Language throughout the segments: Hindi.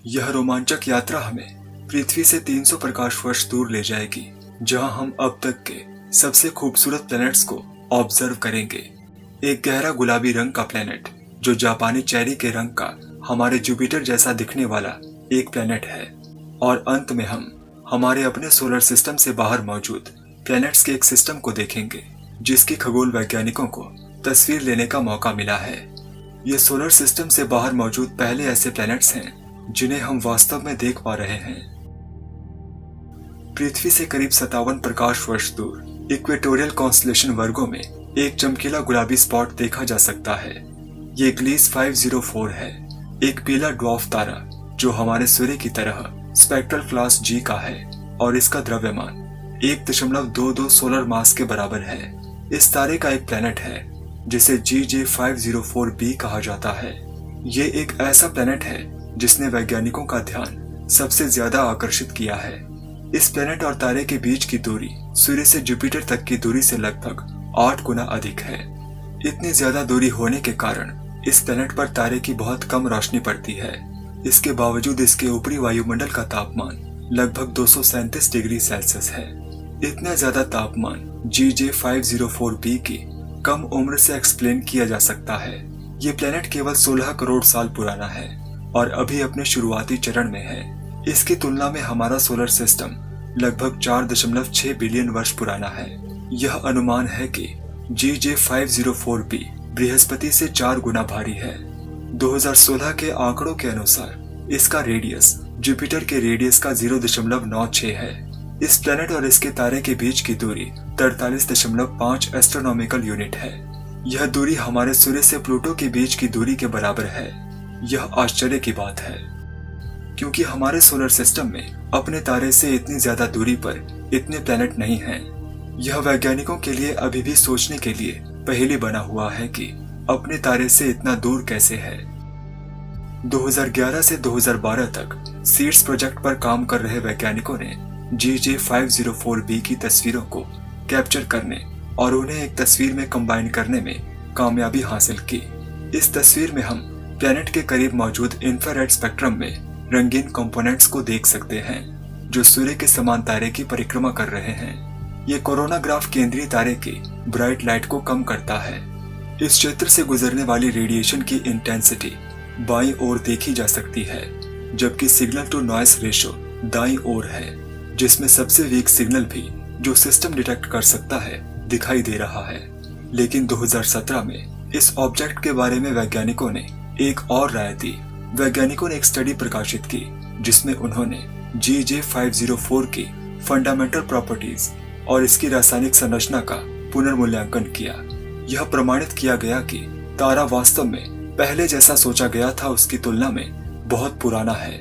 यह रोमांचक यात्रा हमें पृथ्वी से 300 प्रकाश वर्ष दूर ले जाएगी, जहां हम अब तक के सबसे खूबसूरत प्लैनेट्स को ऑब्जर्व करेंगे। एक गहरा गुलाबी रंग का प्लैनेट जो जापानी चेरी के रंग का हमारे जुपिटर जैसा दिखने वाला एक प्लैनेट है। और अंत में हम हमारे अपने सोलर सिस्टम से बाहर मौजूद प्लैनेट्स के एक सिस्टम को देखेंगे, जिसकी खगोल वैज्ञानिकों को तस्वीर लेने का मौका मिला है। ये सोलर सिस्टम से बाहर मौजूद पहले ऐसे प्लैनेट्स हैं जिन्हें हम वास्तव में देख पा रहे हैं। पृथ्वी से करीब 57 प्रकाश वर्ष दूर इक्वेटोरियल कॉन्स्टेलेशन वर्गों में एक चमकीला गुलाबी स्पॉट देखा जा सकता है। ये ग्लीस 504 है, एक पीला ड्वार्फ तारा जो हमारे सूर्य की तरह स्पेक्ट्रल क्लास जी का है और इसका द्रव्यमान 1.22 सोलर मास के बराबर है। इस तारे का एक प्लैनेट है जिसे GJ504b कहा जाता है। ये एक ऐसा प्लैनेट है जिसने वैज्ञानिकों का ध्यान सबसे ज्यादा आकर्षित किया है। इस प्लैनेट और तारे के बीच की दूरी सूर्य से जुपिटर तक की दूरी से लगभग 8 गुना अधिक है। इतनी ज्यादा दूरी होने के कारण इस प्लैनेट पर तारे की बहुत कम रोशनी पड़ती है। इसके बावजूद इसके ऊपरी वायुमंडल का तापमान लगभग 237 डिग्री सेल्सियस है। इतना ज्यादा तापमान GJ504b की कम उम्र से एक्सप्लेन किया जा सकता है। ये प्लैनेट केवल 16 करोड़ साल पुराना है और अभी अपने शुरुआती चरण में है। इसकी तुलना में हमारा सोलर सिस्टम लगभग 4.6 बिलियन वर्ष पुराना है। यह अनुमान है कि GJ504b बृहस्पति से 4 गुना भारी है। 2016 के आंकड़ों के अनुसार इसका रेडियस जुपिटर के रेडियस का 0.96 है। इस प्लैनेट और इसके तारे के बीच की दूरी 43.5 एस्ट्रोनॉमिकल यूनिट है। यह दूरी हमारे सूर्य से प्लूटो के बीच की दूरी के बराबर है। यह आश्चर्य की बात है, क्योंकि हमारे सोलर सिस्टम में अपने तारे से इतनी ज्यादा दूरी पर इतने प्लैनेट नहीं हैं। यह वैज्ञानिकों के लिए अभी भी सोचने के लिए पहेली बना हुआ है कि अपने तारे से इतना दूर कैसे है। 2011 से 2012 तक सीड्स प्रोजेक्ट पर काम कर रहे वैज्ञानिकों ने GJ504b की तस्वीरों को कैप्चर करने और उन्हें एक तस्वीर में कंबाइन करने में कामयाबी हासिल की। इस तस्वीर में हम प्लैनेट के करीब मौजूद इंफ्रारेड स्पेक्ट्रम में रंगीन कंपोनेंट्स को देख सकते हैं जो सूर्य के समान तारे की परिक्रमा कर रहे हैं। ये कोरोनाग्राफ केंद्रीय तारे की ब्राइट लाइट को कम करता है। इस क्षेत्र से गुजरने वाली रेडिएशन की इंटेंसिटी बाईं ओर देखी जा सकती है, जबकि सिग्नल टू नॉइस रेशो दाईं ओर है, जिसमें सबसे वीक सिग्नल भी जो सिस्टम डिटेक्ट कर सकता है दिखाई दे रहा है। लेकिन 2017 में इस ऑब्जेक्ट के बारे में वैज्ञानिकों ने एक और राय दी। वैज्ञानिकों ने एक स्टडी प्रकाशित की जिसमें उन्होंने GJ504 की फंडामेंटल प्रॉपर्टीज और इसकी रासायनिक संरचना का पुनर्मूल्यांकन किया। यह प्रमाणित किया गया कि तारा वास्तव में पहले जैसा सोचा गया था उसकी तुलना में बहुत पुराना है।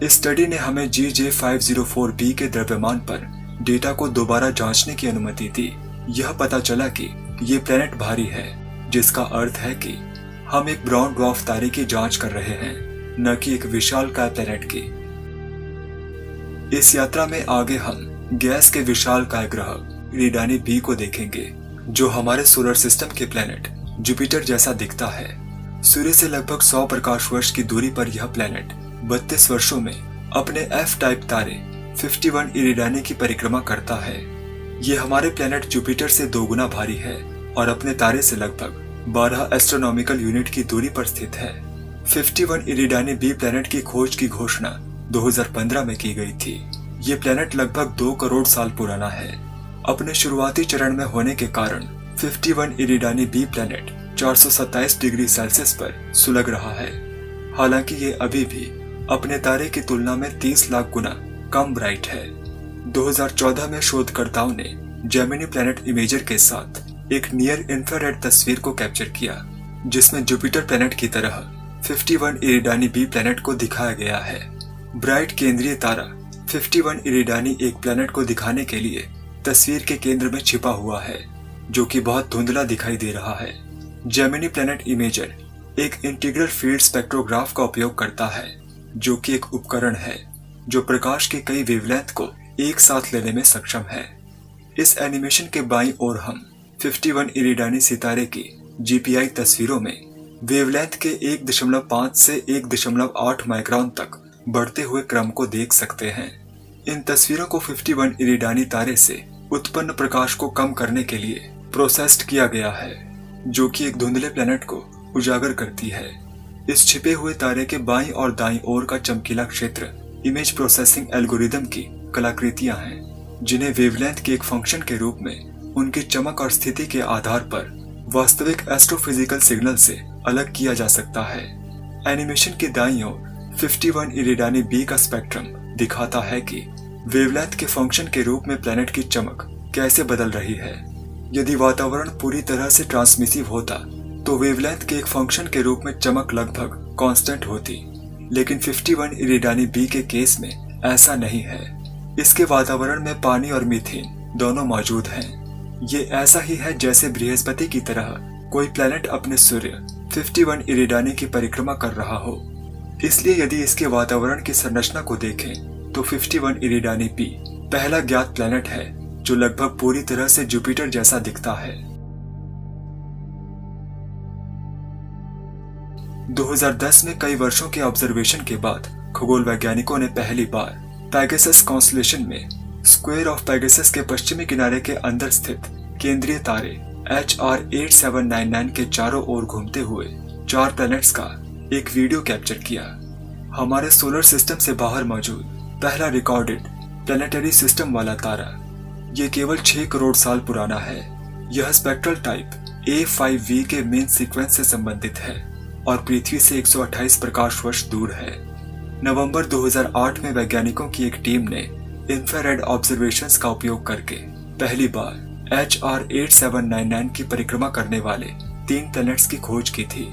इस स्टडी ने हमें GJ504b के द्रव्यमान पर डेटा को दोबारा जांचने की अनुमति दी। यह पता चला कि ये प्लैनेट भारी है, जिसका अर्थ है कि हम एक ब्राउन ड्वार्फ तारे की जांच कर रहे हैं, न कि एक विशालकाय प्लैनेट की। इस यात्रा में आगे हम गैस के विशालकाय ग्रह इरिडानी बी को देखेंगे, जो हमारे सोलर सिस्टम के प्लैनेट जुपिटर जैसा दिखता है। सूर्य से लगभग 100 प्रकाश वर्ष की दूरी पर यह प्लैनेट 32 वर्षों में अपने F टाइप तारे 51 इरिडानी की परिक्रमा करता है। ये हमारे प्लैनेट जुपिटर से 2 गुना भारी है और अपने तारे से लगभग 12 एस्ट्रोनॉमिकल यूनिट की दूरी पर स्थित है। 51 इरिडानी बी प्लैनेट की खोज की घोषणा 2015 में की गई थी। ये प्लैनेट लगभग 2 करोड़ साल पुराना है। अपने शुरुआती चरण में होने के कारण 51 इरिडानी बी प्लैनेट 427 डिग्री सेल्सियस पर सुलग रहा है। हालांकि ये अभी भी अपने तारे की तुलना में 30 लाख गुना कम ब्राइट है। 2014 में शोधकर्ताओं ने जेमिनी प्लैनेट इमेजर के साथ एक नियर इंफ्रारेड तस्वीर को कैप्चर किया, जिसमें जुपिटर प्लैनेट की तरह 51 इरिडानी बी प्लैनेट को दिखाया गया है। ब्राइट केंद्रीय तारा 51 इरिडानी एक प्लैनेट को दिखाने के लिए तस्वीर के केंद्र में छिपा हुआ है, जो कि बहुत धुंधला दिखाई दे रहा है। जेमिनी प्लैनेट इमेजर एक इंटीग्रल फील्ड स्पेक्ट्रोग्राफ का उपयोग करता है, जो कि एक उपकरण है जो प्रकाश के कई वेवलेंथ को एक साथ लेने में सक्षम है। इस एनिमेशन के बाईं ओर हम 51 इरिडानी सितारे की GPI तस्वीरों में वेवलेंथ के 1.5 से 1.8 माइक्रोन तक बढ़ते हुए क्रम को देख सकते हैं। इन तस्वीरों को 51 इरिडानी तारे से उत्पन्न प्रकाश को कम करने के लिए प्रोसेस्ड किया गया है, जो कि एक धुंधले प्लेनेट को उजागर करती है। इस छिपे हुए तारे के बाईं और दाईं ओर का चमकीला क्षेत्र इमेज प्रोसेसिंग एल्गोरिदम की कलाकृतियां हैं, जिन्हें वेवलेंथ के एक फंक्शन के रूप में उनकी चमक और स्थिति के आधार पर वास्तविक एस्ट्रोफिजिकल सिग्नल से अलग किया जा सकता है। एनिमेशन की दाईं ओर 51 इरिडानी बी का स्पेक्ट्रम दिखाता है कि वेवलेंथ के फंक्शन के रूप में प्लेनेट की चमक कैसे बदल रही है। यदि वातावरण पूरी तरह से ट्रांसमिसिव होता तो वेवलेंथ के एक फंक्शन के रूप में चमक लगभग कांस्टेंट होती, लेकिन 51 इरिडानी बी के केस में ऐसा नहीं है। इसके वातावरण में पानी और मीथेन दोनों मौजूद हैं। ये ऐसा ही है जैसे बृहस्पति की तरह कोई प्लेनेट अपने सूर्य 51 इरिडानी की परिक्रमा कर रहा हो। इसलिए यदि इसके वातावरण की संरचना को देखें तो 51 इरिडानी बी पहला ज्ञात प्लेनेट है जो लगभग पूरी तरह से जुपिटर जैसा दिखता है। 2010 में कई वर्षों के ऑब्जर्वेशन के बाद खगोल वैज्ञानिकों ने पहली बार पेगासस कॉन्स्टेलेशन में स्क्वायर ऑफ पेगासस के पश्चिमी किनारे के अंदर स्थित केंद्रीय तारे HR 8799 के चारों ओर घूमते हुए 4 प्लैनेट्स का एक वीडियो कैप्चर किया। हमारे सोलर सिस्टम से बाहर मौजूद पहला रिकॉर्डेड प्लैनेटरी सिस्टम वाला तारा। ये केवल 6 करोड़ साल पुराना है। यह स्पेक्ट्रल टाइप A5V के मेन सीक्वेंस से संबंधित है और पृथ्वी से 128 प्रकाश वर्ष दूर है। नवंबर 2008 में वैज्ञानिकों की एक टीम ने इंफ्रारेड ऑब्जर्वेशंस का उपयोग करके पहली बार HR 8799 की परिक्रमा करने वाले 3 प्लैनेट्स की खोज की थी।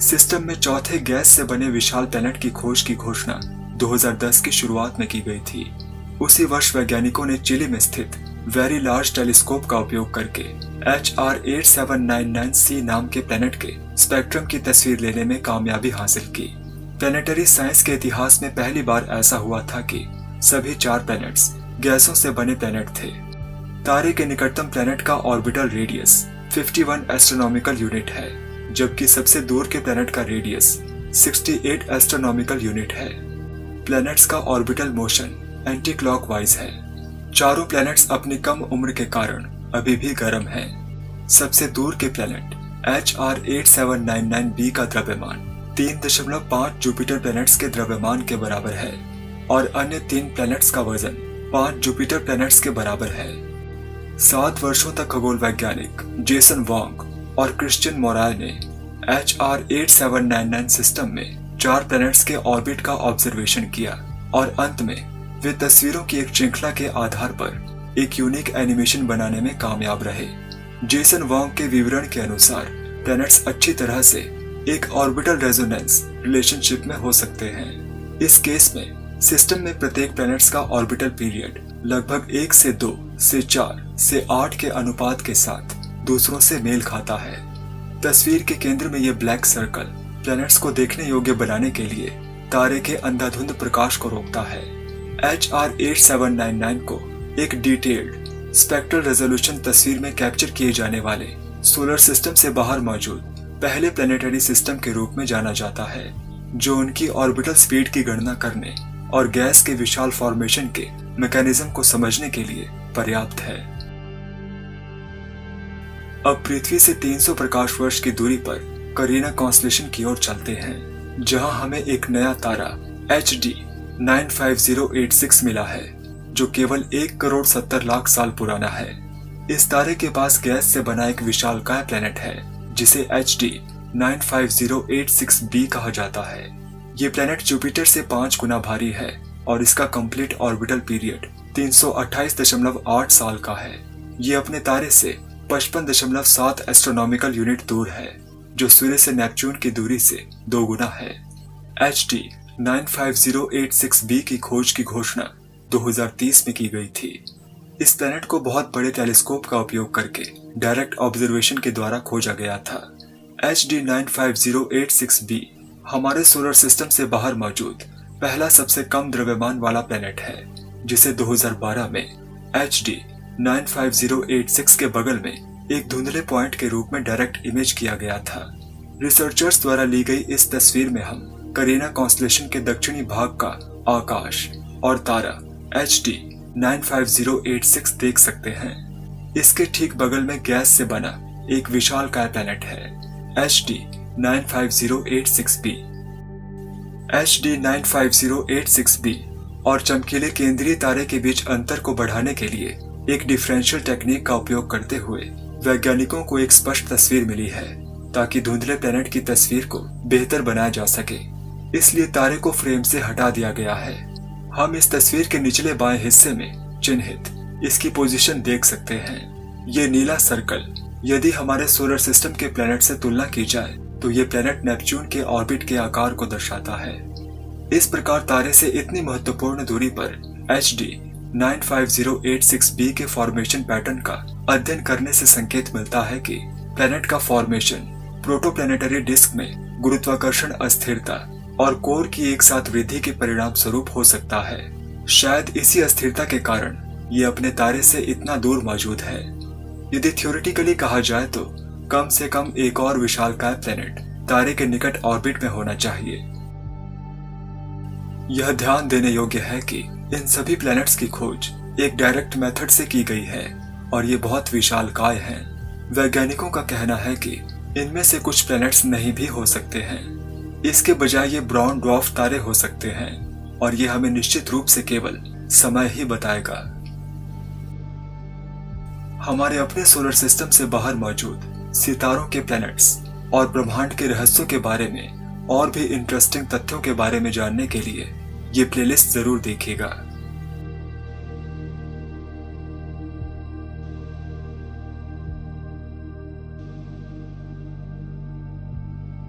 सिस्टम में चौथे गैस से बने विशाल प्लैनेट की खोज की घोषणा 2010 की शुरुआत में की गई थी। उसी वर्ष वैज्ञानिकों ने चिली में स्थित वेरी लार्ज टेलीस्कोप का उपयोग करके HR 8799c नाम के प्लैनेट के स्पेक्ट्रम की तस्वीर लेने में कामयाबी हासिल की। प्लैनेटरी साइंस के इतिहास में पहली बार ऐसा हुआ था कि सभी 4 प्लैनेट्स गैसों से बने प्लैनेट थे। तारे के निकटतम प्लैनेट का ऑर्बिटल रेडियस 51 एस्ट्रोनॉमिकल यूनिट है, जबकि सबसे दूर के प्लैनेट का रेडियस 68 एस्ट्रोनॉमिकल यूनिट है। प्लैनेट्स का ऑर्बिटल मोशन एंटी क्लॉकवाइज है। चारों प्लैनेट्स अपनी कम उम्र के कारण अभी भी गर्म हैं। सबसे दूर के प्लैनेट HR 8799b का द्रव्यमान 3.5 जुपिटर प्लैनेट्स के द्रव्यमान के बराबर है और अन्य 3 प्लैनेट्स का वजन 5 जुपिटर प्लैनेट्स के बराबर है। 7 वर्षों तक खगोल वैज्ञानिक जेसन वोंग और क्रिश्चियन मोराल ने HR 8799 सिस्टम में 4 प्लैनेट्स के ऑर्बिट का ऑब्जर्वेशन किया और अंत में वे तस्वीरों की एक श्रृंखला के आधार पर एक यूनिक एनिमेशन बनाने में कामयाब रहे। जेसन वोंग के विवरण के अनुसार प्लैनेट्स अच्छी तरह से एक ऑर्बिटल रेजोनेंस रिलेशनशिप में हो सकते हैं। इस केस में सिस्टम में प्रत्येक प्लैनेट्स का ऑर्बिटल पीरियड लगभग 1 से 2 से 4 से 8 के अनुपात के साथ दूसरों से मेल खाता है। तस्वीर के केंद्र में यह ब्लैक सर्कल प्लैनेट्स को देखने योग्य बनाने के लिए तारे के अंधाधुंध प्रकाश को रोकता है। HR 8799 को एक डिटेल्ड स्पेक्ट्रल रेजोल्यूशन तस्वीर में कैप्चर किए जाने वाले सोलर सिस्टम से बाहर मौजूद पहले प्लैनेटरी सिस्टम के रूप में जाना जाता है, जो उनकी ऑर्बिटल स्पीड की गणना करने और गैस के विशाल फॉर्मेशन के मैकेनिज्म को समझने के लिए पर्याप्त है। अब पृथ्वी से 300 प्रकाश वर्ष की दूरी पर करीना कॉन्स्टेलेशन की ओर चलते हैं, जहां हमें एक नया तारा HD 95086 मिला है, जो केवल 1 करोड़ 70 लाख साल पुराना है। इस तारे के पास गैस से बना एक विशालकाय प्लैनेट है, जिसे HD 95086b कहा जाता है। ये प्लैनेट जुपिटर से 5 गुना भारी है और इसका कंप्लीट ऑर्बिटल पीरियड 328.8 साल का है। ये अपने तारे से 55.7 एस्ट्रोनॉमिकल यूनिट दूर है, जो सूर्य से नेपच्यून की दूरी से 2 गुना है। HD 95086b की खोज की घोषणा 2030 में की गई थी। इस प्लैनेट को बहुत बड़े टेलीस्कोप का उपयोग करके डायरेक्ट ऑब्जर्वेशन के द्वारा खोजा गया था। HD 95086b हमारे सोलर सिस्टम से बाहर मौजूद पहला सबसे कम द्रव्यमान वाला प्लैनेट है, जिसे 2012 में HD 95086 के बगल में एक धुंधले पॉइंट के रूप में डायरेक्ट इमेज किया गया था। रिसर्चर्स द्वारा ली गई इस तस्वीर में हम करीना कॉन्स्टेलेशन के दक्षिणी भाग का आकाश और तारा HD 95086 देख सकते हैं। इसके ठीक बगल में गैस से बना एक विशालकाय प्लैनेट है HD 95086b। HD 95086b और चमकीले केंद्रीय तारे के बीच अंतर को बढ़ाने के लिए एक डिफरेंशियल टेक्निक का उपयोग करते हुए वैज्ञानिकों को एक स्पष्ट तस्वीर मिली है, ताकि धुंधले प्लैनेट की तस्वीर को बेहतर बनाया जा सके। इसलिए तारे को फ्रेम से हटा दिया गया है। हम इस तस्वीर के निचले बाएं हिस्से में चिन्हित इसकी पोजीशन देख सकते हैं। ये नीला सर्कल यदि हमारे सोलर सिस्टम के प्लैनेट से तुलना की जाए तो ये प्लैनेट नेपच्यून के ऑर्बिट के आकार को दर्शाता है। इस प्रकार तारे से इतनी महत्वपूर्ण दूरी पर HD 95086b के फॉर्मेशन पैटर्न का अध्ययन करने से संकेत मिलता है कि प्लैनेट का फॉर्मेशन प्रोटोप्लैनेटरी डिस्क में गुरुत्वाकर्षण अस्थिरता और कोर की एक साथ वृद्धि के परिणाम स्वरूप हो सकता है। शायद इसी अस्थिरता के कारण ये अपने तारे से इतना दूर मौजूद है। यदि थ्योरेटिकली कहा जाए तो कम से कम एक और विशालकाय प्लैनेट तारे के निकट ऑर्बिट में होना चाहिए। यह ध्यान देने योग्य है कि इन सभी प्लैनेट्स की खोज एक डायरेक्ट मेथड से की गई है और ये बहुत विशालकाय हैं। वैज्ञानिकों का कहना है कि इनमें से कुछ प्लैनेट्स नहीं भी हो सकते हैं। इसके बजाय ये ब्राउन ड्वार्फ तारे हो सकते हैं और ये हमें निश्चित रूप से केवल समय ही बताएगा। हमारे अपने सोलर सिस्टम से बाहर मौजूद सितारों के प्लैनेट्स और ब्रह्मांड के रहस्यों के बारे में और भी इंटरेस्टिंग तथ्यों के बारे में जानने के लिए ये प्लेलिस्ट जरूर देखिएगा।